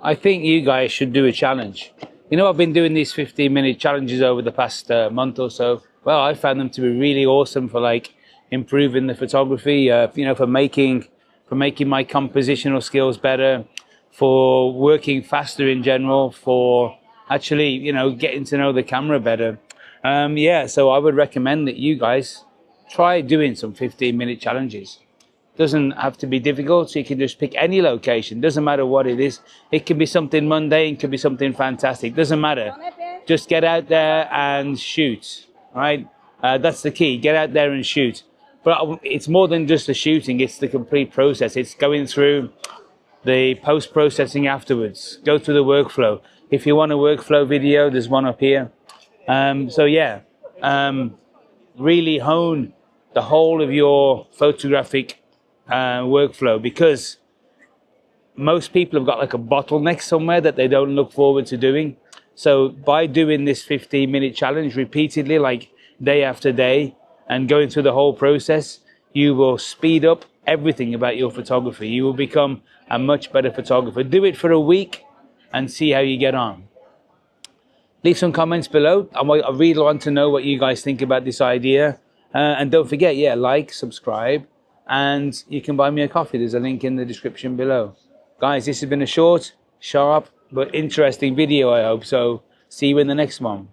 I think you guys should do a challenge. You know, I've been doing these 15-minute challenges over the past month or so. Well, I found them to be really awesome for like improving the photography. You know, for making my compositional skills better, for working faster in general, for actually, you know, getting to know the camera better. Yeah, so I would recommend that you guys try doing some 15-minute challenges. Doesn't have to be difficult, so you can just pick any location. Doesn't matter what it is. It can be something mundane, it could be something fantastic. Doesn't matter. Just get out there and shoot, right? That's the key. Get out there and shoot. But it's more than just the shooting. It's the complete process. It's going through the post-processing afterwards. Go through the workflow. If you want a workflow video, there's one up here. So yeah, really hone the whole of your photographic workflow, because most people have got like a bottleneck somewhere that they don't look forward to doing. So by doing this 15-minute challenge repeatedly, like day after day, and going through the whole process, you will speed up everything about your photography. You will become a much better photographer. Do it for a week and see how you get on. Leave some comments below. I really want to know what you guys think about this idea. And don't forget, yeah, like, subscribe, and you can buy me a coffee. There's a link in the description below. Guys, this has been a short, sharp, but interesting video, I hope. So see you in the next one.